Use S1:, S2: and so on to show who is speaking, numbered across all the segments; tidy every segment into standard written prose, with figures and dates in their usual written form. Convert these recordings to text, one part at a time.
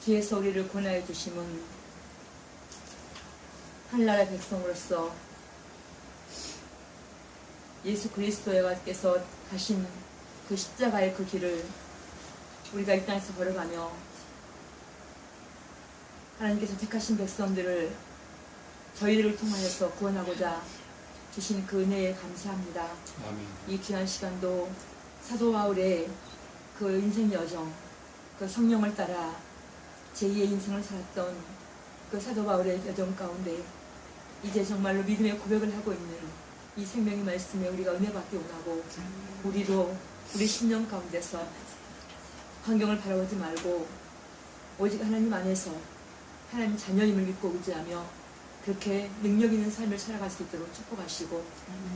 S1: 뒤에서 우리를 권하여 주심은 하늘나라 백성으로서 예수 그리스도께서 가신 그 십자가의 그 길을 우리가 이 땅에서 걸어가며 하나님께서 택하신 백성들을 저희들을 통하여서 구원하고자 주신 그 은혜에 감사합니다.
S2: 아멘.
S1: 이 귀한 시간도 사도 바울의 그 인생 여정, 그 성령을 따라 제2의 인생을 살았던 그 사도 바울의 여정 가운데 이제 정말로 믿음의 고백을 하고 있는 이 생명의 말씀에 우리가 은혜받기 원하고, 우리도 우리 신령 가운데서 환경을 바라보지 말고 오직 하나님 안에서 하나님 자녀임을 믿고 의지하며 그렇게 능력 있는 삶을 살아갈 수 있도록 축복하시고,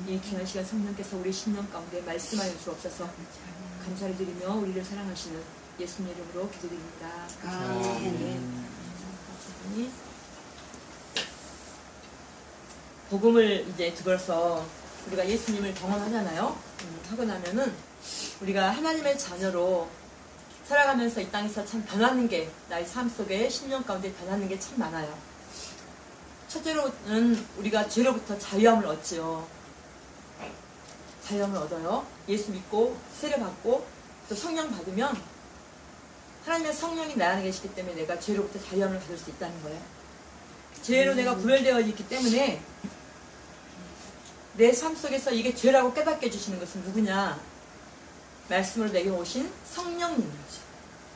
S1: 이 귀한 시간 성령께서 우리 신령 가운데 말씀하여 주옵소서. 감사를 드리며 우리를 사랑하시는 예수님 이름으로 기도드립니다.
S2: 아멘.
S1: 복음을 이제 들어서 우리가 예수님을 경험하잖아요. 하고 나면은 우리가 하나님의 자녀로 살아가면서 이 땅에서 참 변하는 게, 나의 삶 속에 10년 가운데 변하는 게 참 많아요. 첫째로는 우리가 죄로부터 자유함을 얻지요. 자유함을 얻어요. 예수 믿고 세례받고 또 성령 받으면 하나님의 성령이 내 안에 계시기 때문에 내가 죄로부터 자유함을 받을 수 있다는 거예요. 죄로 내가 구별되어 있기 때문에 내 삶 속에서 이게 죄라고 깨닫게 해주시는 것은 누구냐? 말씀으로 내게 오신 성령님이죠.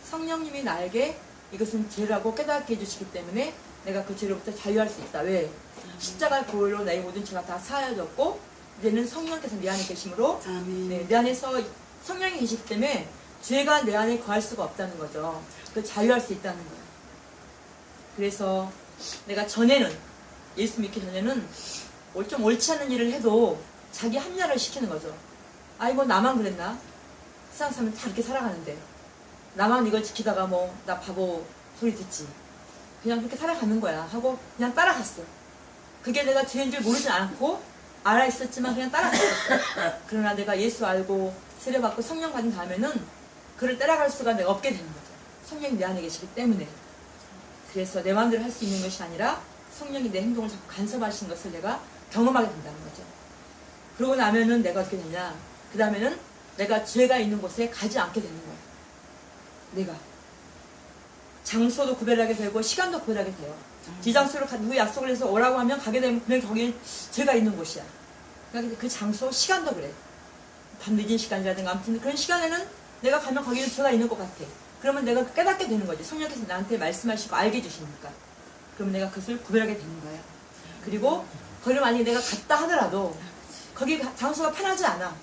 S1: 성령님이 나에게 이것은 죄라고 깨닫게 해주시기 때문에 내가 그 죄로부터 자유할 수 있다. 왜? 십자가의 보혈로 나의 모든 죄가 다 사하여졌고 이제는 성령께서 내 안에 계심으로 내 안에서 성령이 계시기 때문에 죄가 내 안에 거할 수가 없다는 거죠. 그 자유할 수 있다는 거예요. 그래서 내가 전에는, 예수 믿기 전에는 좀 옳지 않은 일을 해도 자기 합리화를 시키는 거죠. 아이고 나만 그랬나? 세상 사람은 다 이렇게 살아가는데 나만 이걸 지키다가 뭐 나 바보 소리 듣지, 그냥 그렇게 살아가는 거야 하고 그냥 따라갔어. 그게 내가 죄인 줄 모르진 않고 알아 있었지만 그냥 따라갔었어. 그러나 내가 예수 알고 세례받고 성령 받은 다음에는 그를 따라갈 수가 내가 없게 되는 거죠. 성령이 내 안에 계시기 때문에. 그래서 내 마음대로 할 수 있는 것이 아니라 성령이 내 행동을 자꾸 간섭하시는 것을 내가 경험하게 된다는 거죠. 그러고 나면은 내가 어떻게 되냐, 그 다음에는 내가 죄가 있는 곳에 가지 않게 되는 거예요. 내가 장소도 구별하게 되고 시간도 구별하게 돼요. 이 장소로 누구 약속을 해서 오라고 하면 가게 되면 분명히 거기는 죄가 있는 곳이야. 그러니까 그 장소, 시간도 그래. 밤 늦은 시간이라든가 아무튼 그런 시간에는 내가 가면 거기는 죄가 있는 것 같아. 그러면 내가 깨닫게 되는 거지. 성령께서 나한테 말씀하시고 알게 해주시니까. 그러면 내가 그것을 구별하게 되는 거야. 그리고 거기를 만약에 내가 갔다 하더라도 거기 장소가 편하지 않아.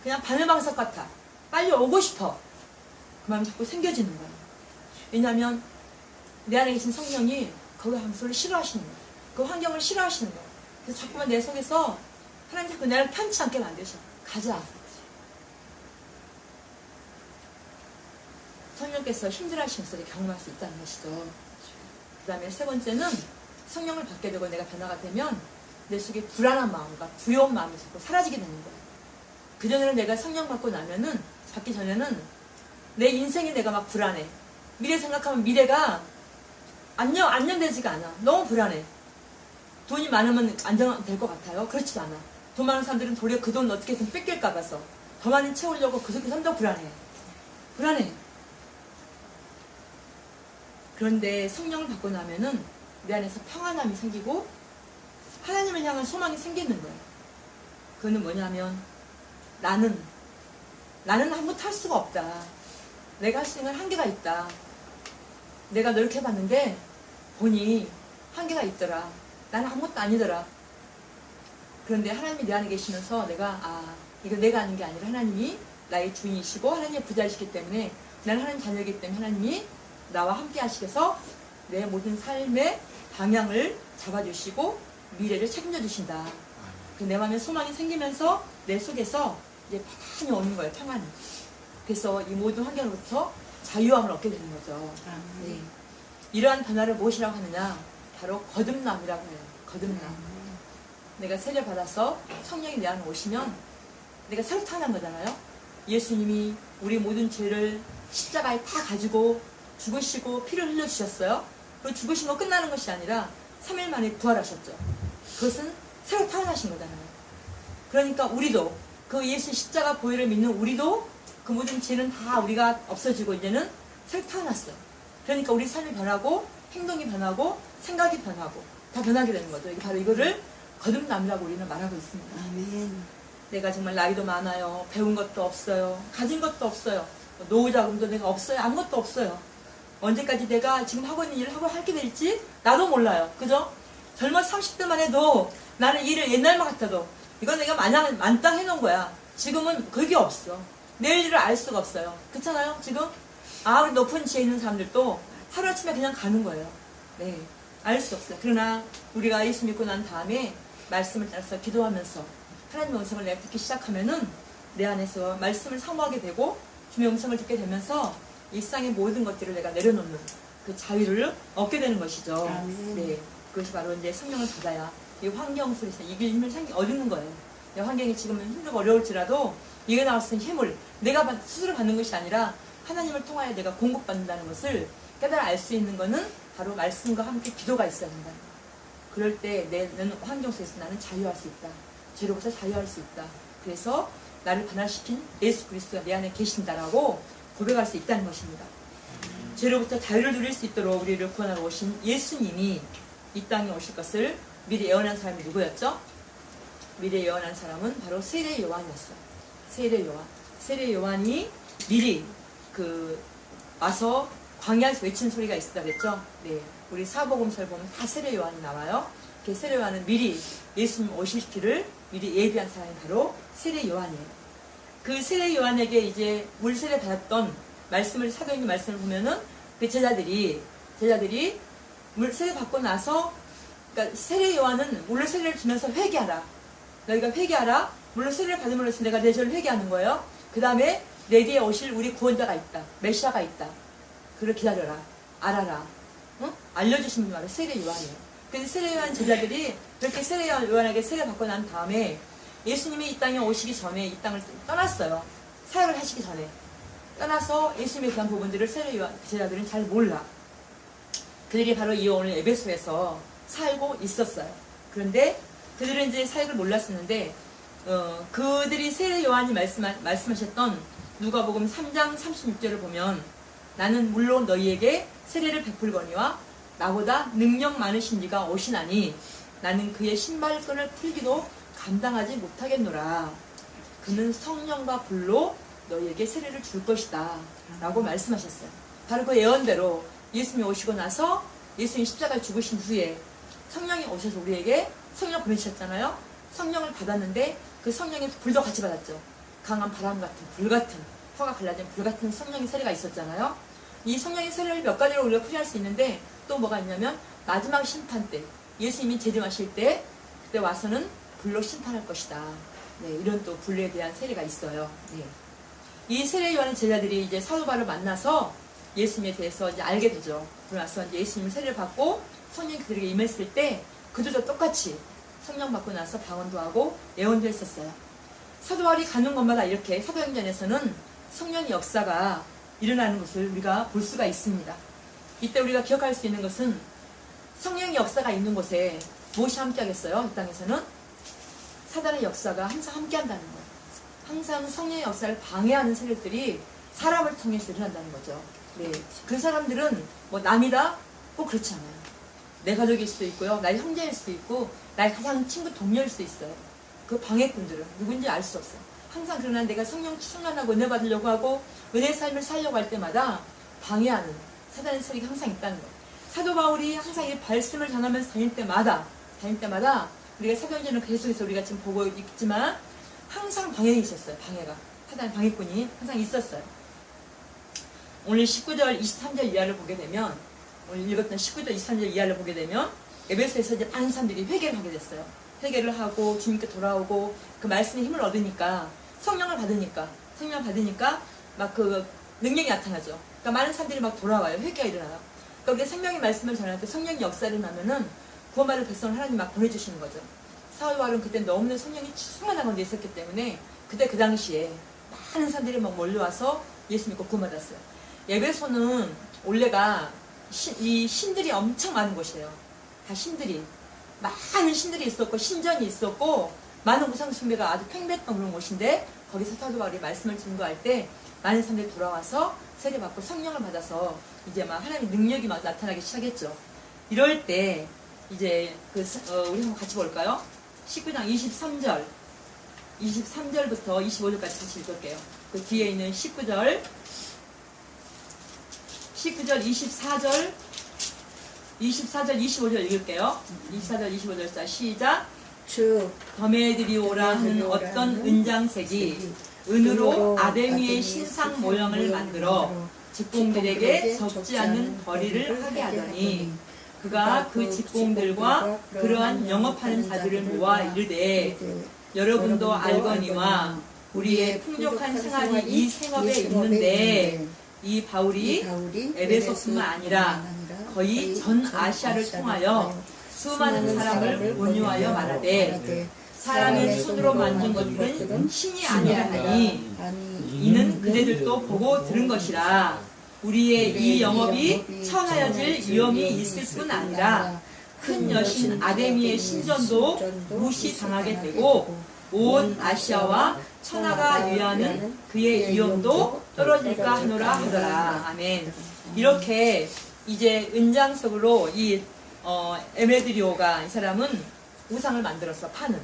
S1: 그냥 바늘방석 같아. 빨리 오고 싶어. 그 마음이 자꾸 생겨지는 거야. 왜냐하면 내 안에 계신 성령이 거기 장소를 싫어하시는 거야. 그 환경을 싫어하시는 거야. 그래서 자꾸만 내 속에서 하나님 자꾸 나를 편치 않게 만드셔. 가자. 성령께서 힘들어하시면서 경험할 수 있다는 것이죠. 그 다음에 세 번째는 성령을 받게 되고 내가 변화가 되면 내 속에 불안한 마음과 두려운 마음이 자꾸 사라지게 되는 거예요. 그전에는 내가 성령 받고 나면은, 받기 전에는 내 인생이 내가 막 불안해. 미래 생각하면 미래가 안정되지가 않아. 너무 불안해. 돈이 많으면 안정될 것 같아요? 그렇지도 않아. 돈 많은 사람들은 도리어 그 돈 어떻게 해서 뺏길까 봐서 더 많이 채우려고 그 속에서 더 불안해. 불안해. 그런데 성령을 받고 나면은 내 안에서 평안함이 생기고 하나님을 향한 소망이 생기는 거예요. 그거는 뭐냐면 나는 아무것도 할 수가 없다. 내가 할 수 있는 한계가 있다. 내가 노력해봤는데 보니 한계가 있더라. 나는 아무것도 아니더라. 그런데 하나님이 내 안에 계시면서 내가 이거 내가 하는 게 아니라 하나님이 나의 주인이시고 하나님의 부자이시기 때문에 나는 하나님 자녀이기 때문에 하나님이 나와 함께 하시면서 내 모든 삶의 방향을 잡아주시고 미래를 책임져 주신다. 내 마음에 소망이 생기면서 내 속에서 이제 많이 오는 거예요. 평안이. 그래서 이 모든 환경으로부터 자유함을 얻게 되는 거죠. 네. 이러한 변화를 무엇이라고 하느냐, 바로 거듭남이라고 해요. 거듭남. 내가 세례 받아서 성령이 내 안에 오시면 내가 새로 태어난 거잖아요. 예수님이 우리 모든 죄를 십자가에 다 가지고 죽으시고 피를 흘려주셨어요. 그 죽으신 거 끝나는 것이 아니라 3일 만에 부활하셨죠. 그것은 새로 태어나신 거잖아요. 그러니까 우리도 그 예수 십자가 보혈을 믿는 우리도 그 모든 죄는 다 우리가 없어지고 이제는 새로 태어났어요. 그러니까 우리 삶이 변하고 행동이 변하고 생각이 변하고 다 변하게 되는 거죠. 바로 이거를 거듭남이라고 우리는 말하고 있습니다.
S2: 아멘.
S1: 내가 정말 나이도 많아요. 배운 것도 없어요. 가진 것도 없어요. 노후자금도 내가 없어요. 아무것도 없어요. 언제까지 내가 지금 하고 있는 일을 하고 하게 될지 나도 몰라요. 그죠? 젊은 30대만 해도 나는 일을 옛날만 같아도 이건 내가 마냥 만땅 해놓은 거야. 지금은 그게 없어. 내일 일을 알 수가 없어요. 그렇잖아요? 지금 아무리 높은 지에 있는 사람들도 하루아침에 그냥 가는 거예요. 네, 알 수 없어요. 그러나 우리가 예수 믿고 난 다음에 말씀을 따라서 기도하면서 하나님의 음성을 내가 듣기 시작하면은 내 안에서 말씀을 사모하게 되고 주의 음성을 듣게 되면서 일상의 모든 것들을 내가 내려놓는 그 자유를 얻게 되는 것이죠.
S2: 아멘.
S1: 네, 그것이 바로 이제 성령을 받아야 이 환경 속에서 이길 힘을 얻는 거예요. 이 환경이 지금 힘들고 어려울지라도 이게 나올 수 있는 힘을 내가 스스로 받는 것이 아니라 하나님을 통하여 내가 공급받는다는 것을 깨달아 알 수 있는 것은 바로 말씀과 함께 기도가 있어야 된다. 그럴 때 내 환경 속에서 나는 자유할 수 있다. 죄로부터 자유할 수 있다. 그래서 나를 변화시킨 예수 그리스도가 내 안에 계신다라고 고백할 수 있다는 것입니다. 죄로부터 자유를 누릴 수 있도록 우리를 구원하러 오신 예수님이 이 땅에 오실 것을 미리 예언한 사람이 누구였죠? 미리 예언한 사람은 바로 세례 요한이었어요. 세례 요한. 세례 요한이 미리 와서 광야에서 외친 소리가 있었다 그랬죠? 네. 우리 사복음서를 보면 다 세례 요한이 나와요. 그 세례 요한은 미리 예수님 오실 길을 미리 예비한 사람이 바로 세례 요한이에요. 그 세례 요한에게 이제 물세례 받았던 말씀을, 사도행전 말씀을 보면은 그 제자들이 물세례 받고 나서, 그러니까 세례 요한은 물로 세례를 주면서 회개하라. 너희가 회개하라. 물로 세례를 받음으로써 내가 내 죄를 회개하는 거예요. 그 다음에 내 뒤에 오실 우리 구원자가 있다. 메시아가 있다. 그를 기다려라. 알아라. 응? 알려주신 분이 바로 세례 요한이에요. 그래서 세례 요한 제자들이 그렇게 세례 요한에게 세례 받고 난 다음에 예수님이 이 땅에 오시기 전에 이 땅을 떠났어요. 사역을 하시기 전에. 떠나서 예수님에 대한 부분들을 세례 요한 제자들은 잘 몰라. 그들이 바로 이 오늘 에베소에서 살고 있었어요. 그런데 그들은 이제 사역을 몰랐었는데 그들이 세례 요한이 말씀하셨던 누가복음 3장 36절을 보면 나는 물론 너희에게 세례를 베풀거니와 나보다 능력 많으신 이가 오시나니 나는 그의 신발끈을 풀기도 감당하지 못하겠노라. 그는 성령과 불로 너희에게 세례를 줄 것이다 라고 말씀하셨어요. 바로 그 예언대로 예수님이 오시고 나서 예수님이 십자가에 죽으신 후에 성령이 오셔서 우리에게 성령 보내주셨잖아요. 성령을 받았는데 그 성령의 불도 같이 받았죠. 강한 바람 같은 불 같은 혀가 갈라진 불 같은 성령의 세례가 있었잖아요. 이 성령의 세례를 몇 가지로 우리가 풀이할 수 있는데 또 뭐가 있냐면 마지막 심판 때 예수님이 재림하실 때 그때 와서는 불로 심판할 것이다. 네, 이런 또 불에 대한 세례가 있어요. 네. 이 세례 요한의 제자들이 이제 사도 바울을 만나서 예수님에 대해서 이제 알게 되죠. 그러나서 이제 예수님 세례를 받고 성령이 그들에게 임했을 때 그들도 똑같이 성령 받고 나서 방언도 하고 예언도 했었어요. 사도 바울이 가는 곳마다 이렇게 사도행전에서는 성령의 역사가 일어나는 것을 우리가 볼 수가 있습니다. 이때 우리가 기억할 수 있는 것은 성령의 역사가 있는 곳에 무엇이 함께하겠어요? 이 땅에서는 사단의 역사가 항상 함께한다는 거예요. 항상 성령의 역사를 방해하는 세력들이 사람을 통해서 일어난다는 거죠. 네. 그 사람들은 뭐 남이다? 꼭 그렇지 않아요. 내 가족일 수도 있고요. 나의 형제일 수도 있고 나의 가장 친구 동료일 수도 있어요. 그 방해꾼들은 누군지 알 수 없어요. 항상 그러나 내가 성령 충만하고 은혜 받으려고 하고 은혜의 삶을 살려고 할 때마다 방해하는 사단의 세력이 항상 있다는 거예요. 사도 바울이 항상 이 말씀을 전하면서 다닐 때마다 우리가 사도행전을 계속해서 우리가 지금 보고 있지만 항상 방해가 있었어요. 방해가. 사단의 방해꾼이 항상 있었어요. 오늘 19절 23절 이하를 보게 되면 오늘 읽었던 19절 23절 이하를 보게 되면 에베소에서 이제 많은 사람들이 회개를 하게 됐어요. 회개를 하고 주님께 돌아오고 그 말씀의 힘을 얻으니까 성령을 받으니까 막 그 능력이 나타나죠. 그러니까 많은 사람들이 막 돌아와요. 회개가 일어나요. 그러니까 우리 생명의 말씀을 전할 때 성령의 역사를 나면은 구원받을 백성을 하나님 막 보내주시는 거죠. 사도 바울은 그때 너무나 성령이 충만한 건데 있었기 때문에 그때 그 당시에 많은 사람들이 막 몰려와서 예수 믿고 구원받았어요. 에베소는 원래가 이 신들이 엄청 많은 곳이에요. 다 신들이. 많은 신들이 있었고 신전이 있었고 많은 우상 숭배가 아주 팽배했던 그런 곳인데 거기서 사도 바울이 말씀을 증거할 때 많은 사람들이 돌아와서 세례받고 성령을 받아서 이제 막 하나님의 능력이 막 나타나기 시작했죠. 이럴 때 이제 우리 한번 같이 볼까요? 19장 23절부터 25절까지 다시 읽을게요. 그 뒤에 있는 19절, 24절, 25절 읽을게요. 24절, 25절 자 시작.
S2: 주
S1: 더메드리오라 하는 어떤 은장색이 은으로 아데미의 신상 모형을 만들어 직공들에게 적지 않는 벌이를 하게 하더니 그가 그 직공들과 그러한 영업하는 자들을 모아 이르되 여러분도 알거니와 우리의 풍족한 생활이 이 생업에 있는데 이 바울이 에베소뿐만 아니라 거의 전 아시아를 통하여 수많은 사람을 권유하여 말하되 사람의 손으로 만든 것들은 신이 아니라 하니 이는 그대들도 보고 들은 것이라. 우리의 이 영업이 처하여질 위험이 있을 뿐 아니라 큰 여신 아데미의 신전도 무시당하게 되고 온 아시아와 천하가 위하는 그의 위엄도 떨어질까 하노라 하더라. 아멘. 이렇게 이제 은장석으로 이 에메드리오가 이 사람은 우상을 만들었어. 파는.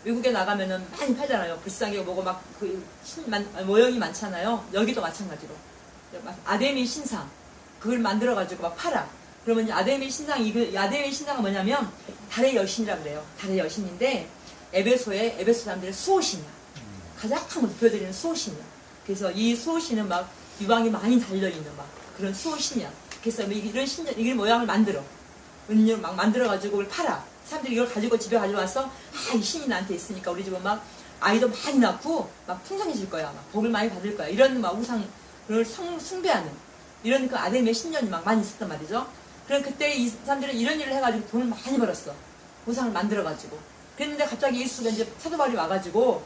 S1: 외국에 나가면은 많이 팔잖아요. 불쌍하게 뭐고 막 모형이 많잖아요. 여기도 마찬가지로. 아데미 신상. 그걸 만들어가지고 막 팔아. 그러면 이제 아데미 신상은 뭐냐면 달의 여신이라고 그래요. 달의 여신인데 에베소 사람들의 수호신이야. 가장 높여드리는 수호신이야. 그래서 이 수호신은 막 유방이 많이 달려있는 막 그런 수호신이야. 그래서 이런 신전, 이런 모양을 만들어. 은유를 막 만들어가지고 그걸 팔아. 사람들이 이걸 가지고 집에 가져와서 이 신이 나한테 있으니까 우리 집은 막 아이도 많이 낳고 막 풍성해질 거야. 막 복을 많이 받을 거야. 이런 막 우상을 숭배하는 이런 그 아데미의 신전이 막 많이 있었단 말이죠. 그럼 그때 이 사람들은 이런 일을 해가지고 돈을 많이 벌었어. 우상을 만들어가지고. 그랬는데 갑자기 예수가 이제 사도 바울이 와가지고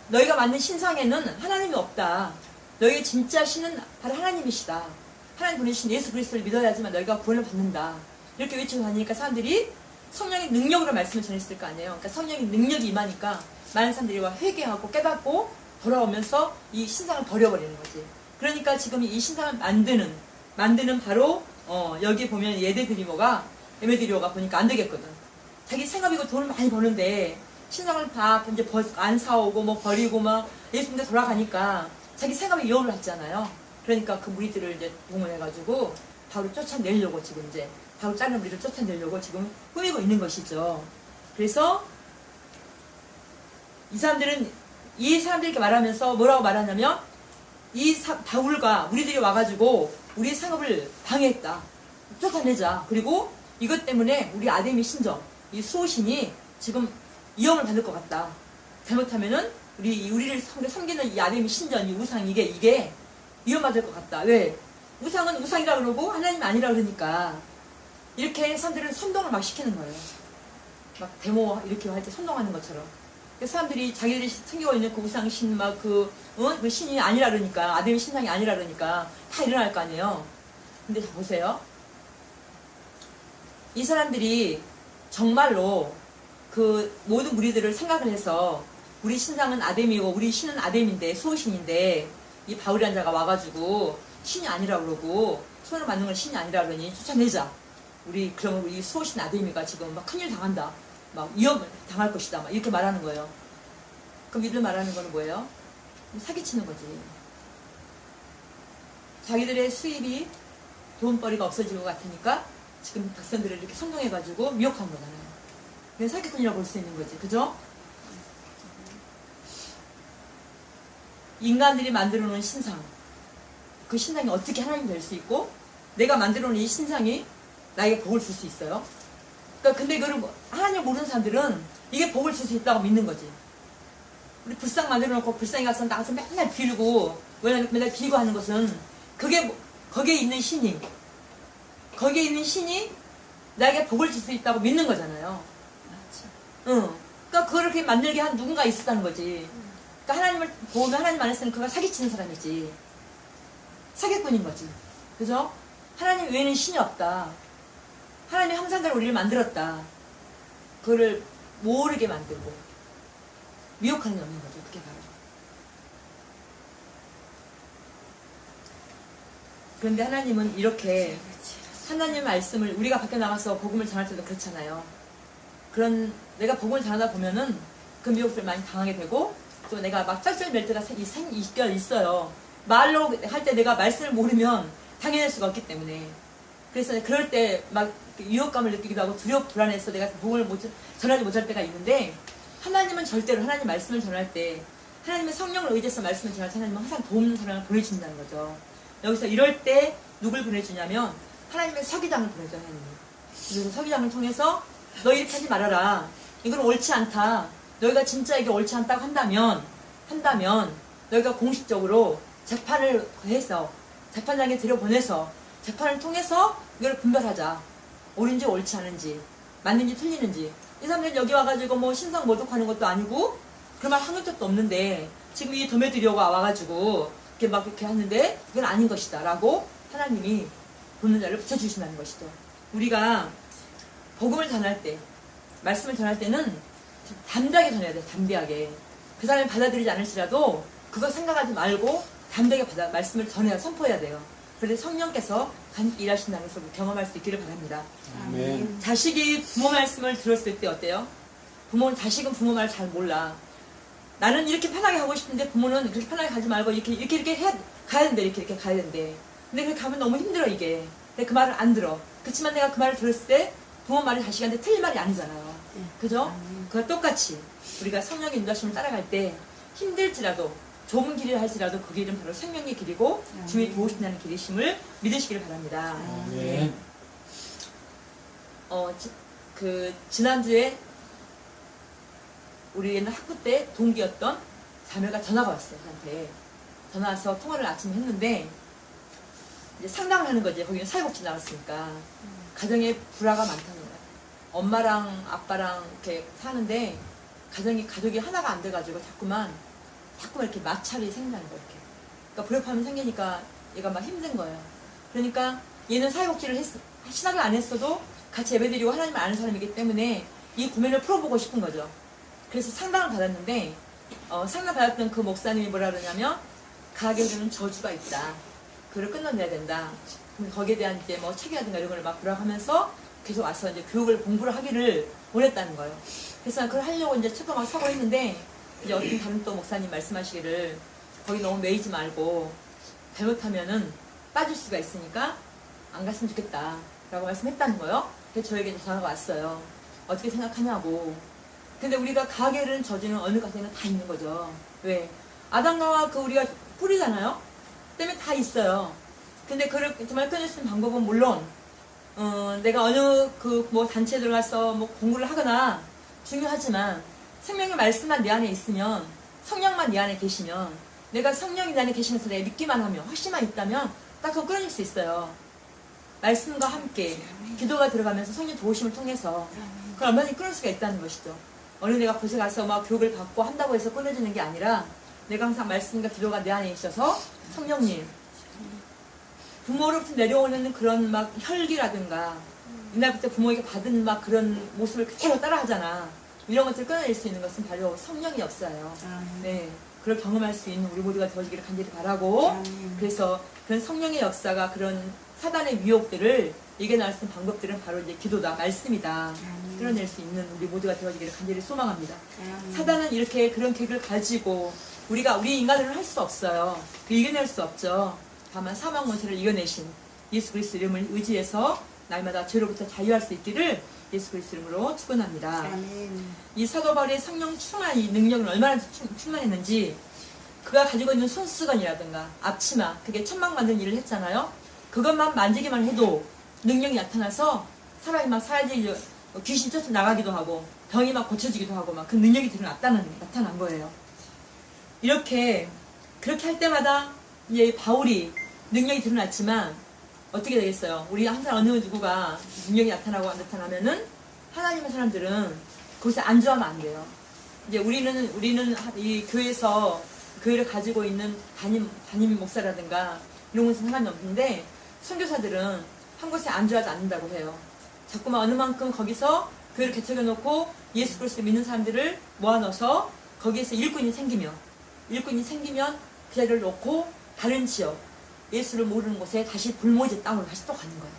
S1: 너희가 만든 신상에는 하나님이 없다. 너희의 진짜 신은 바로 하나님이시다. 하나님 보내신 예수 그리스도를 믿어야지만 너희가 구원을 받는다. 이렇게 외치고 다니니까 사람들이 성령의 능력으로 말씀을 전했을 거 아니에요. 그러니까 성령의 능력이 임하니까 많은 사람들이 와 회개하고 깨닫고 돌아오면서 이 신상을 버려버리는 거지. 그러니까 지금 이 신상을 만드는 바로 여기 보면 에메드리오가 보니까 안 되겠거든. 자기 생업이고 돈을 많이 버는데 신상을 다 이제 안 사오고 뭐 버리고 막 예수님께 돌아가니까 자기 생업에 위협을 했잖아요. 그러니까 그 무리들을 이제 동원해가지고 바로 쫓아내려고 지금 이제 바로 자른 무리를 쫓아내려고 지금 꾸미고 있는 것이죠. 그래서 이 사람들이 말하면서 뭐라고 말하냐면 바울과 무리들이 와가지고 우리 생업을 방해했다. 쫓아내자. 그리고 이것 때문에 우리 아데미 신전, 이 수호신이 지금 위험을 받을 것 같다. 잘못하면은 우리를 섬기는 이 아데미 신전, 이 우상 이게 위험받을 것 같다. 왜? 우상은 우상이라 그러고 하나님 아니라 그러니까 이렇게 사람들은 선동을 막 시키는 거예요. 막 데모 이렇게 할 때 선동하는 것처럼. 사람들이 자기들이 숨기고 있는 그 우상신 그 신이 아니라 그러니까 아데미 신상이 아니라 그러니까 다 일어날 거 아니에요. 근데 자 보세요. 이 사람들이 정말로 그 모든 무리들을 생각을 해서 우리 신상은 아데미고 우리 신은 아데미인데 수호신인데 이 바울이라는 자가 와가지고 신이 아니라 그러고 손을 만든 건 신이 아니라 그러니 쫓아내자. 그러면 우리 수호신 아데미가 지금 막 큰일 당한다. 막 위험을 당할 것이다. 막 이렇게 말하는 거예요. 그럼 이들 말하는 거는 뭐예요? 사기치는 거지. 자기들의 수입이 돈벌이가 없어질 것 같으니까 지금 백성들을 이렇게 선동해가지고 미혹한 거잖아요. 그게 사기꾼이라고 볼 수 있는 거지. 그죠? 인간들이 만들어 놓은 신상. 그 신상이 어떻게 하나님 될 수 있고 내가 만들어 놓은 이 신상이 나에게 복을 줄 수 있어요. 그러니까 근데 이거를 하나님 모르는 사람들은 이게 복을 줄 수 있다고 믿는 거지. 우리 불상 만들어 놓고 불상에 가서 나가서 맨날 빌고 맨날 빌고 하는 것은 거기에 있는 신이 나에게 복을 줄 수 있다고 믿는 거잖아요. 응. 그러니까 그걸 그렇게 만들게 한 누군가 있었다는 거지. 그러니까 하나님을 보면 하나님 안에서는 그가 사기치는 사람이지. 사기꾼인 거지. 그죠? 하나님 외에는 신이 없다. 하나님이 항상대로 우리를 만들었다. 그거를 모르게 만들고 미혹하는 게 없는 거죠. 그게 바로. 그런데 하나님은 이렇게 하나님 말씀을 우리가 밖에 나가서 복음을 전할 때도 그렇잖아요. 그런 내가 복음을 전하다 보면은 그 미혹들 많이 당하게 되고 또 내가 막 쩔쩔 맬 때가 있어요. 말로 할 때 내가 말씀을 모르면 당해낼 수가 없기 때문에. 그래서 그럴 때 막 유혹감을 느끼기도 하고 불안해서 내가 복음을 전하지 못할 때가 있는데 하나님은 절대로 하나님 말씀을 전할 때 하나님의 성령을 의지해서 말씀을 전할 때 하나님은 항상 도움는 사람을 보내준다는 거죠. 여기서 이럴 때 누굴 보내주냐면 하나님의 서기장을 보내줘요. 하나님이. 그래서 서기장을 통해서 너 이렇게 하지 말아라. 이건 옳지 않다. 너희가 진짜 이게 옳지 않다고 한다면 너희가 공식적으로 재판을 해서 재판장에 들여보내서 재판을 통해서 이걸 분별하자. 옳은지 옳지 않은지 맞는지 틀리는지. 이 사람들은 여기 와가지고 뭐 신상 모독하는 것도 아니고 그런 말 한 것도 없는데 지금 이 도매들이오가 와가지고 이렇게 막 이렇게 하는데 이건 아닌 것이다 라고 하나님이 보는 자를 붙여주신다는 것이죠. 우리가 복음을 전할 때 말씀을 전할 때는 담대하게 전해야 돼요. 담대하게. 그 사람이 받아들이지 않을지라도 그거 생각하지 말고 담대하게 말씀을 전해야 선포해야 돼요. 그래서 성령께서 함께 일하신다는 것을 경험할 수 있기를 바랍니다.
S3: 아멘.
S1: 자식이 부모 말씀을 들었을 때 어때요? 자식은 부모 말을 잘 몰라. 나는 이렇게 편하게 하고 싶은데 부모는 그렇게 편하게 가지 말고 이렇게 가야 된대. 이렇게 가야 된대. 근데 그렇게 가면 너무 힘들어 이게. 근데 그 말을 안 들어. 그렇지만 내가 그 말을 들었을 때 부모 말이 자식한테 틀린 말이 아니잖아요. 그죠? 그와 똑같이 우리가 성령의 인도하심을 따라갈 때 힘들지라도 좁은 길을 할지라도 그 길은 바로 생명의 길이고 주의 도우신다는 길이심을 믿으시기를 바랍니다.
S3: 아멘.
S1: 지난주에 우리 옛날 학부 때 동기였던 자매가 전화가 왔어요. 저한테 전화 와서 통화를 아침에 했는데 이제 상담을 하는 거지. 거기는 사회복지 나왔으니까 가정에 불화가 많다는 거야. 엄마랑 아빠랑 이렇게 사는데 가족이 하나가 안 돼가지고 자꾸만 이렇게 마찰이 생긴다는 거야. 이렇게. 그러니까 불협화음이 생기니까 얘가 막 힘든 거예요. 그러니까 얘는 사회복지를 신학을 안 했어도 같이 예배드리고 하나님을 아는 사람이기 때문에 이 고민을 풀어보고 싶은 거죠. 그래서 상담을 받았는데 상담 받았던 그 목사님이 뭐라 그러냐면 가게에는 저주가 있다. 그걸 끊어내야 된다. 거기에 대한 이제 뭐 책이라든가 이런 걸 막 부락하면서 계속 와서 이제 공부를 하기를 원했다는 거예요. 그래서 그걸 하려고 이제 책도 막 사고 했는데 이제 어떤 다른 또 목사님 말씀하시기를 거기 너무 매이지 말고 잘못하면은 빠질 수가 있으니까 안 갔으면 좋겠다 라고 말씀했다는 거예요. 그래서 저에게 전화가 왔어요. 어떻게 생각하냐고. 근데 우리가 가게를 저지는 어느 가게는 다 있는 거죠. 왜? 아담과 우리가 뿌리잖아요. 때문에 다 있어요. 근데 그걸 정말 끊을 수 있는 방법은 물론 내가 어느 뭐 단체에 들어가서 뭐 공부를 하거나 중요하지만 생명의 말씀만 내 안에 있으면 성령만 내 안에 계시면 내가 성령이 내 안에 계시면서 내가 믿기만 하면 확신만 있다면 딱 그거 끊어질 수 있어요. 말씀과 함께 기도가 들어가면서 성령 도우심을 통해서 그걸 얼마든지 끊을 수가 있다는 것이죠. 어느 내가 곳에 가서 막 교육을 받고 한다고 해서 끊어지는 게 아니라 내가 항상 말씀과 기도가 내 안에 있어서 성령님 부모로부터 내려오는 그런 막 혈기라든가 이날부터 부모에게 받은 막 그런 모습을 그대로 따라하잖아. 이런 것들을 끊어낼 수 있는 것은 바로 성령의 역사예요. 네, 그걸 경험할 수 있는 우리 모두가 되어지기를 간절히 바라고 그래서 그런 성령의 역사가 그런 사단의 위협들을 이겨낼 수 있는 방법들은 바로 이제 기도다, 말씀이다. 끌어낼 수 있는 우리 모두가 되어지기를 간절히 소망합니다. 사단은 이렇게 그런 계획을 가지고 우리 인간으로는 할 수 없어요. 이겨낼 수 없죠. 다만 사망 원세를 이겨내신 예수 그리스도 이름을 의지해서 날마다 죄로부터 자유할 수 있기를 예수 그리스도 이름으로 축원합니다. 이 사도 바울의 성령 충만 이 능력은 얼마나 충만했는지 그가 가지고 있는 손수건이라든가 앞치마 그게 천막 만드는 일을 했잖아요. 그것만 만지기만 해도 능력이 나타나서 사람이 막 사라지고 귀신 쫓아 나가기도 하고 병이 막 고쳐지기도 하고 막 그 능력이 나타난 거예요. 그렇게 할 때마다 이제 바울이 능력이 드러났지만 어떻게 되겠어요? 우리 항상 어느 누구가 능력이 나타나고 안 나타나면은 하나님의 사람들은 거기서 안주하면 안 돼요. 이제 우리는 이 교회에서 교회를 가지고 있는 담임 목사라든가 이런 것은 상관이 없는데 선교사들은 한 곳에 안주하지 않는다고 해요. 자꾸만 어느 만큼 거기서 교회를 개척해 놓고 예수 그리스도 믿는 사람들을 모아넣어서 거기에서 일꾼이 생기면 그 자리를 놓고 다른 지역 예수를 모르는 곳에 다시 불모지 땅으로 다시 또 가는 거예요.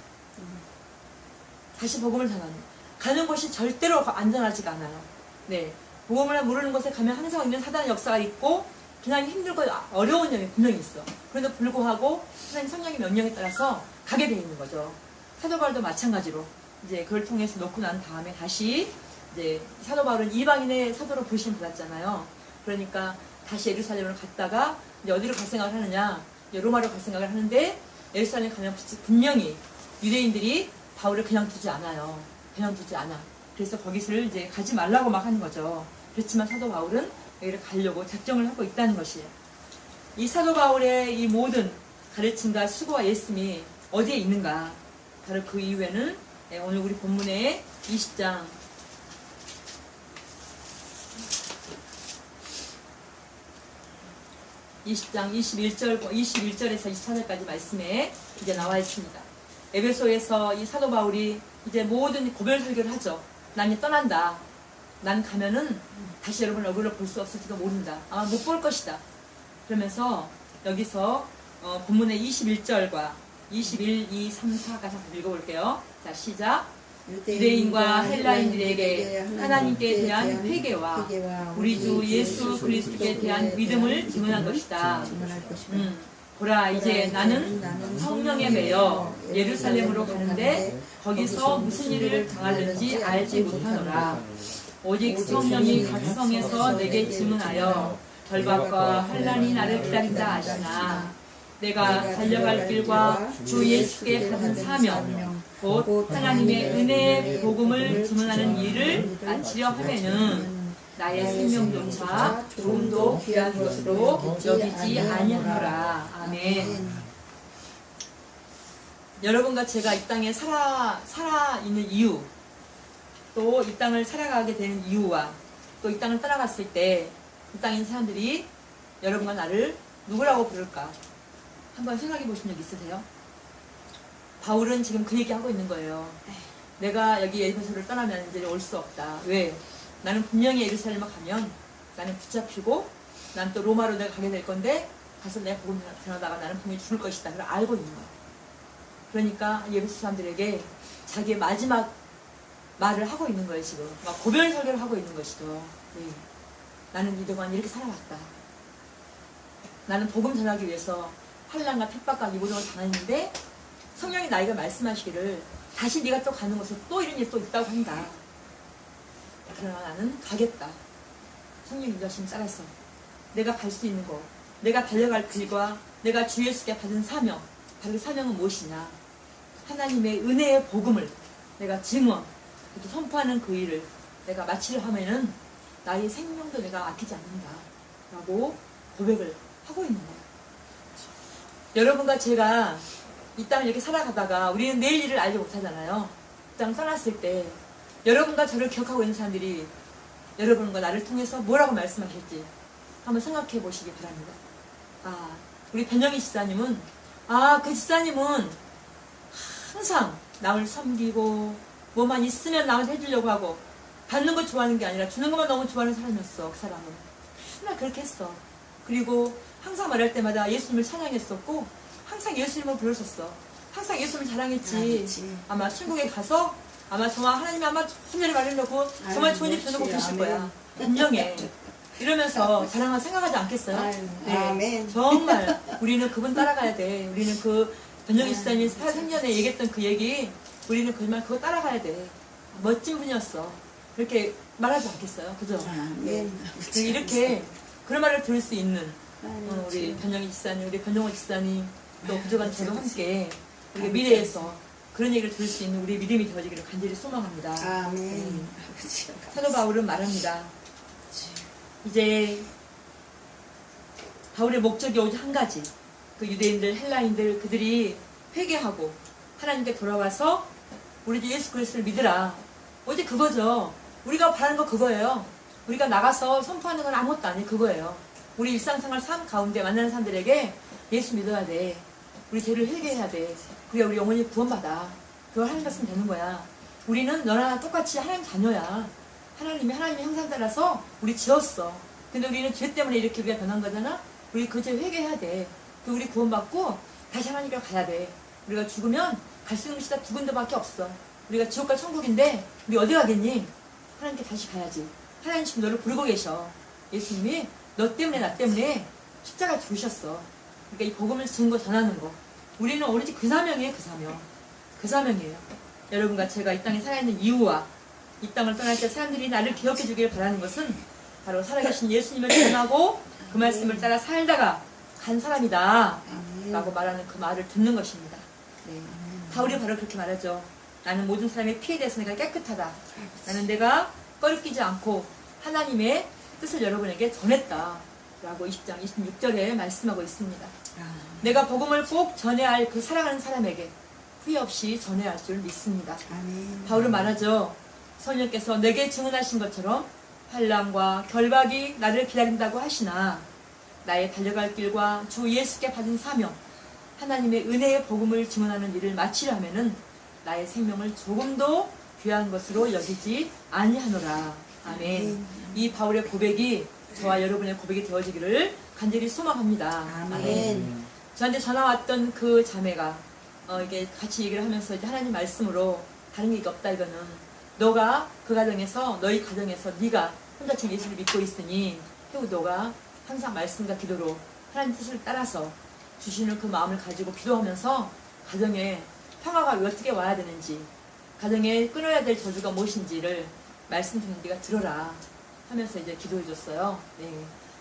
S1: 다시 복음을 전하는 가는 곳이 절대로 안전하지가 않아요. 네, 복음을 모르는 곳에 가면 항상 있는 사단의 역사가 있고 그냥 힘들고 어려운 점이 분명히 있어. 그런데 불구하고 하나님 성령의 명령에 따라서 가게 돼 있는 거죠. 사도 바울도 마찬가지로 이제 그걸 통해서 놓고 난 다음에 다시 이제 사도 바울은 이방인의 사도로 부르심 받았잖아요. 그러니까 다시 예루살렘으로 갔다가 이제 어디로 갈 생각을 하느냐, 로마로 갈 생각을 하는데 예루살렘 가면 분명히 유대인들이 바울을 그냥 두지 않아요. 그냥 두지 않아. 그래서 거기를 이제 가지 말라고 막 하는 거죠. 그렇지만 사도 바울은 여기를 가려고 작정을 하고 있다는 것이에요. 이 사도 바울의 이 모든 가르침과 수고와 예씀이 어디에 있는가? 바로 그 이후에는 오늘 우리 본문의 20장 21절에서 24절까지 말씀에 이제 나와 있습니다. 에베소에서 이 사도 바울이 이제 모든 고별 설교를 하죠. 난 이제 떠난다. 난 가면은 다시 여러분 얼굴을 볼 수 없을지도 모른다. 아마 못 볼 것이다. 그러면서 여기서 본문의 21절과 21, 2, 3, 4까지 한번 읽어볼게요. 자, 시작. 유대인과 헬라인들에게 하나님께 대한 회개와 우리 주 예수 그리스도에 대한 믿음을 증언한 것이다. 보라, 이제 나는 성령에 매여 예루살렘으로 가는데 거기서 무슨 일을 당하는지 알지 못하노라. 오직 성령이 각 성에서 내게 증언하여 결박과 환난이 나를 기다린다 하시나 내가 달려갈 길과 주 예수께 받은 사명 곧 하나님의 은혜의 복음을 증언하는 일을 마치려 하면은 나의 생명조차 조금도 귀한 것으로 여기지 아니하노라. 아멘. 여러분과 제가 이 땅에 살아 있는 이유, 또 이 땅을 살아가게 되는 이유와 또 이 땅을 떠나갔을 때 이 땅에 있는 사람들이 여러분과 나를 누구라고 부를까? 한번 생각해 보신 적 있으세요? 바울은 지금 그 얘기하고 있는 거예요. 내가 여기 에베소를 떠나면 이제 올 수 없다. 왜? 나는 분명히 예루살렘에 가면 나는 붙잡히고 난 또 로마로 내가 가게 될 건데 가서 내가 복음 전하다가 나는 분명히 죽을 것이다. 그걸 알고 있는 거예요. 그러니까 예베소 사람들에게 자기의 마지막 말을 하고 있는 거예요. 지금 막 고별 설교를 하고 있는 것이죠. 네. 나는 이동안 이렇게 살아왔다. 나는 복음 전하기 위해서 환난과 핍박과 이 모든 걸 당했는데 성령이 나에게 말씀하시기를 다시 네가 또 가는 곳에 또 이런 일이 또 있다고 한다. 그러나 나는 가겠다. 성령 인도하심 따라서 내가 갈 수 있는 곳, 내가 달려갈 길과 내가 주 예수께 받은 사명, 바로 그 사명은 무엇이냐? 하나님의 은혜의 복음을 내가 증언, 또 선포하는 그 일을 내가 마치려 하면은 나의 생명도 내가 아끼지 않는다. 라고 고백을 하고 있는 거예요. 여러분과 제가 이 땅을 이렇게 살아가다가 우리는 내일 일을 알지 못하잖아요. 이 땅 떠났을 때 여러분과 저를 기억하고 있는 사람들이 여러분과 나를 통해서 뭐라고 말씀하실지 한번 생각해 보시기 바랍니다. 우리 변영희 집사님은 그 집사님은 항상 남을 섬기고 뭐만 있으면 남한테 해주려고 하고 받는 거 좋아하는 게 아니라 주는 것만 너무 좋아하는 사람이었어. 그 사람은 맨날 그렇게 했어. 그리고 항상 말할 때마다 예수님을 찬양했었고 항상 예수님을 불렀었어. 항상 예수님을 자랑했지. 아마 천국에 가서 아마 정말 하나님이 아마 좋은 일을 말하려고 정말 좋은 일 전하고 계실 거야. 분명해. 이러면서 자랑을 생각하지 않겠어요? 네. 정말 우리는 그분 따라가야 돼. 우리는 그 변영희 집사님이 83년에 얘기했던 그 얘기 우리는 정말 그거 따라가야 돼. 멋진 분이었어. 그렇게 말하지 않겠어요? 그죠? 네. 이렇게 그런 말을 들을 수 있는 우리 변영희 집사님, 우리 변영호 집사님 또 부족한 저도 함께 우리가 미래에서 그런 얘기를 들을 수 있는 우리의 믿음이 되어지기를 간절히 소망합니다.
S2: 아멘.
S1: 사도 바울은 말합니다. 이제 바울의 목적이 오직 한 가지. 그 유대인들, 헬라인들 그들이 회개하고 하나님께 돌아와서 우리 주 예수 그리스도를 믿으라. 오직 그거죠. 우리가 바라는 거 그거예요. 우리가 나가서 선포하는 건 아무것도 아니에요. 그거예요. 우리 일상생활 삶 가운데 만나는 사람들에게 예수 믿어야 돼. 우리 죄를 회개해야 돼. 그래야 우리 영혼이 구원받아. 그걸 하는 것은 되는 거야. 우리는 너나 똑같이 하나님 자녀야. 하나님의 형상 따라서 우리 지었어. 근데 우리는 죄 때문에 이렇게 우리가 변한 거잖아. 우리 그 죄 회개해야 돼. 그 우리 구원받고 다시 하나님께로 가야 돼. 우리가 죽으면 갈 수 있는 곳이 다 두 군데밖에 없어. 우리가 지옥과 천국인데 우리 어디 가겠니? 하나님께 다시 가야지. 하나님 지금 너를 부르고 계셔. 예수님이 너 때문에 나 때문에 십자가 죽으셨어. 그러니까 이 복음을 증거 전하는 거. 우리는 오로지 그 사명이에요. 그 사명. 그 사명이에요. 여러분과 제가 이 땅에 살아있는 이유와 이 땅을 떠날 때 사람들이 나를 기억해 주길 바라는 것은 바로 살아계신 예수님을 전하고 그 말씀을 따라 살다가 간 사람이다 라고 말하는 그 말을 듣는 것입니다. 네. 바울이 바로 그렇게 말하죠. 나는 모든 사람의 피에 대해서 내가 깨끗하다. 나는 내가 꺼리끼지 않고 하나님의 뜻을 여러분에게 전했다 라고 20장 26절에 말씀하고 있습니다. 내가 복음을 꼭 전해야 할 그 사랑하는 사람에게 후회 없이 전해야 할 줄 믿습니다. 바울은 말하죠. 성령께서 내게 증언하신 것처럼 환난과 결박이 나를 기다린다고 하시나 나의 달려갈 길과 주 예수께 받은 사명, 하나님의 은혜의 복음을 증언하는 일을 마치려 하면은 나의 생명을 조금도 귀한 것으로 여기지 아니하노라. 아멘. 이 바울의 고백이 저와 여러분의 고백이 되어지기를 간절히 소망합니다. 아멘. 저한테 전화 왔던 그 자매가 이게 같이 얘기를 하면서 이제 하나님 말씀으로 다른 얘기 없다 이거는 너가 그 가정에서 너희 가정에서 네가 혼자 지금 예수를 믿고 있으니 결국 너가 항상 말씀과 기도로 하나님 뜻을 따라서 주시는 그 마음을 가지고 기도하면서 가정에 평화가 어떻게 와야 되는지 가정에 끊어야 될 저주가 무엇인지를 말씀 듣는 네가 들어라 하면서 이제 기도해 줬어요. 네.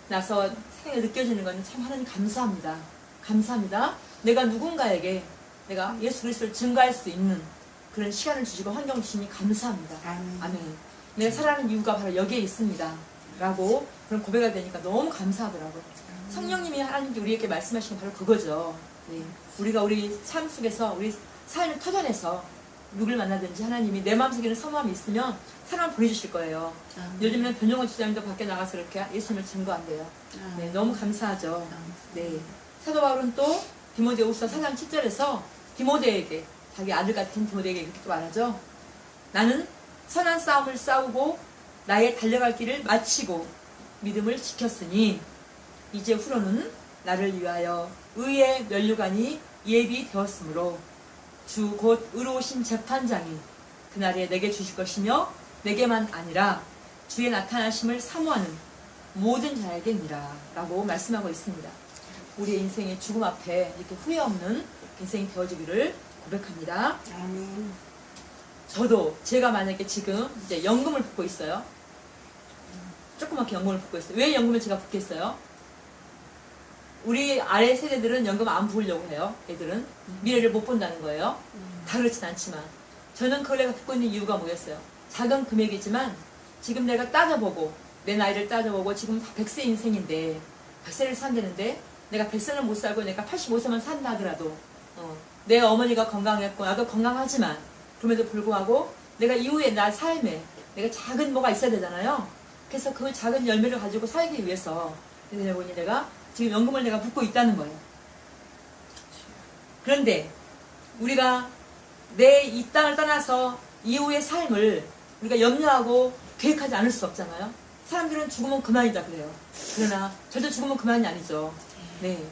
S1: 나서 생각에 느껴지는 건 참 하나님 감사합니다. 감사합니다. 내가 누군가에게 내가 예수 그리스도를 증거할 수 있는 그런 시간을 주시고 환경을 주시니 감사합니다. 아멘. 내가 살아가는 이유가 바로 여기에 있습니다. 라고 그런 고백이 되니까 너무 감사하더라고요. 성령님이 하나님께 우리에게 말씀하시는 바로 그거죠. 네. 우리가 우리 삶 속에서 우리 삶을 터전해서 누굴 만나든지 하나님이 내 마음속에는 선함이 있으면 사람 보내주실 거예요. 요즘에는 변종원 집사님도 밖에 나가서 이렇게 예수님을 증거한대요. 네, 너무 감사하죠. 네. 사도 바울은 또 디모데후서 4장 7절에서 디모데에게 자기 아들 같은 디모데에게 이렇게 또 말하죠. 나는 선한 싸움을 싸우고 나의 달려갈 길을 마치고 믿음을 지켰으니 이제 후로는 나를 위하여 의의 면류관이 예비되었으므로 주 곧 의로우신 재판장이 그날에 내게 주실 것이며 내게만 아니라 주의 나타나심을 사모하는 모든 자에게니라 라고 말씀하고 있습니다. 우리의 인생의 죽음 앞에 이렇게 후회 없는 인생이 되어지기를 고백합니다.
S2: 아멘.
S1: 저도 제가 만약에 지금 이제 연금을 붓고 있어요. 조그맣게 연금을 붓고 있어요. 왜 연금을 제가 붓겠어요? 우리 아래 세대들은 연금 안 부으려고 해요. 애들은 미래를 못 본다는 거예요. 다 그렇진 않지만 저는 그걸 내가 붓고 있는 이유가 뭐겠어요? 작은 금액이지만 지금 내가 따져보고 내 나이를 따져보고 지금 다 100세 인생인데 100세를 산다는데 내가 100세는 못 살고 내가 85세만 산다 하더라도 내 어머니가 건강했고 나도 건강하지만 그럼에도 불구하고 내가 이후에 나 삶에 내가 작은 뭐가 있어야 되잖아요. 그래서 그 작은 열매를 가지고 살기 위해서 보니 내가 지금 연금을 내가 붓고 있다는 거예요. 그런데 우리가 내 이 땅을 떠나서 이후의 삶을 우리가 염려하고 계획하지 않을 수 없잖아요. 사람들은 죽으면 그만이다 그래요. 그러나 절대 죽으면 그만이 아니죠. 네,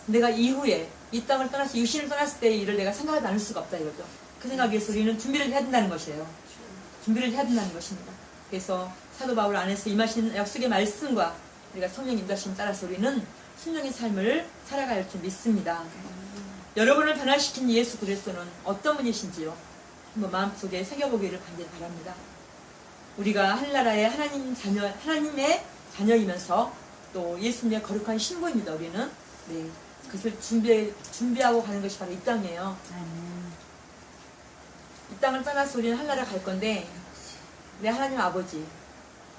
S1: 내가 이후에 이 땅을 떠나서 육신을 떠났을 때의 일을 내가 생각하지 않을 수가 없다 이거죠. 그 생각에 위해서 우리는 준비를 해야 된다는 것이에요. 준비를 해야 된다는 것입니다. 그래서 사도 바울 안에서 임하신 약속의 말씀과 우리가 성령 인도하심 따라서 우리는 순종의 삶을 살아갈 줄 믿습니다. 여러분을 변화시킨 예수 그리스도는 어떤 분이신지요? 한번 마음속에 새겨보기를 간절히 바랍니다. 우리가 하늘나라의 하나님의 자녀이면서 또 예수님의 거룩한 신부입니다. 우리는 네, 그것을 준비하고 가는 것이 바로 이 땅이에요. 이 땅을 떠나서 우리는 하늘나라 갈 건데 내 하나님 아버지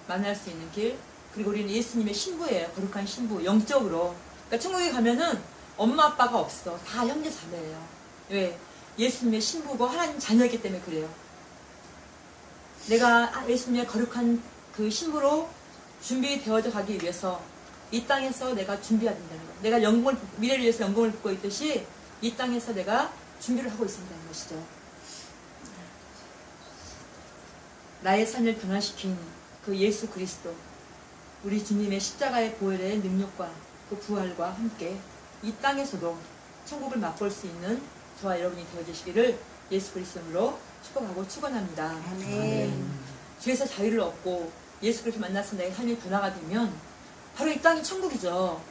S1: 만날 수 있는 길, 그리고 우리는 예수님의 신부예요. 거룩한 신부, 영적으로. 그러니까 천국에 가면은 엄마 아빠가 없어. 다 형제 자매예요. 왜? 예수님의 신부고 하나님 자녀이기 때문에 그래요. 내가 예수님의 거룩한 그 신부로 준비되어져 가기 위해서 이 땅에서 내가 준비해야 된다는 거예요. 내가 미래를 위해서 연금을 붓고 있듯이 이 땅에서 내가 준비를 하고 있습니다는 것이죠. 나의 삶을 변화시킨 그 예수 그리스도, 우리 주님의 십자가의 보혈의 능력과 그 부활과 함께 이 땅에서도 천국을 맛볼 수 있는 저와 여러분이 되어주시기를 예수 그리스도로 축복하고 축원합니다.
S2: 아멘.
S1: 죄에서 자유를 얻고 예수 그리스도 만나서 내 삶이 변화가 되면 바로 이 땅이 천국이죠.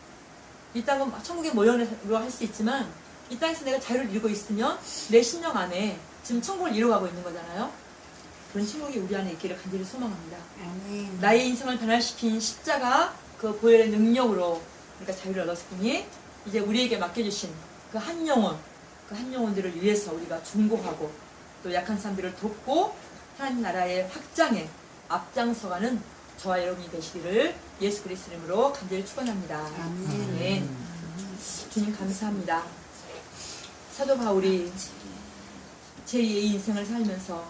S1: 이 땅은 천국의 모형으로 할 수 있지만 이 땅에서 내가 자유를 이루고 있으면 내 심령 안에 지금 천국을 이루어가고 있는 거잖아요. 그런 천국이 우리 안에 있기를 간절히 소망합니다.
S2: 아멘.
S1: 나의 인생을 변화시킨 십자가 그 보혈의 능력으로 우리가 자유를 얻었으니 이제 우리에게 맡겨주신 그 한 영혼들을 위해서 우리가 중보하고 또 약한 사람들을 돕고 하나님 나라의 확장에 앞장서가는 저와 여러분이 되시기를 예수 그리스도 이름으로 간절히 축원합니다. 아멘. 주님 감사합니다. 사도 바울이 제2의 인생을 살면서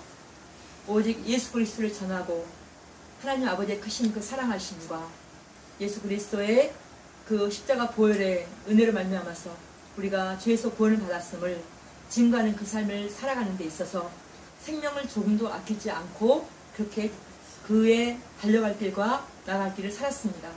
S1: 오직 예수 그리스도를 전하고 하나님 아버지의 크신 그 사랑하심과 예수 그리스도의 그 십자가 보혈의 은혜를 말미암아서 우리가 죄에서 구원을 받았음을 증거하는 그 삶을 살아가는 데 있어서 생명을 조금도 아끼지 않고 그렇게 그에 달려갈 길과 나갈 길을 살았습니다.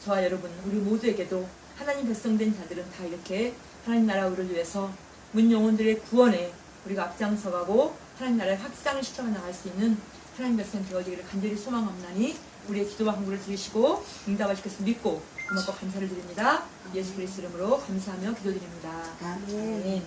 S1: 저와 여러분 우리 모두에게도 하나님 백성된 자들은 다 이렇게 하나님 나라를 위해서 문 영혼들의 구원에 우리가 앞장서가고 하나님 나라의 확장을 시켜 나갈 수 있는 하나님 백성 되어지기를 간절히 소망합나니 우리의 기도와 간구를 들으시고 응답하실 것을 믿고 고맙고 감사를 드립니다. 예수 그리스도 이름으로 감사하며 기도드립니다.
S2: 아멘.
S1: 아멘.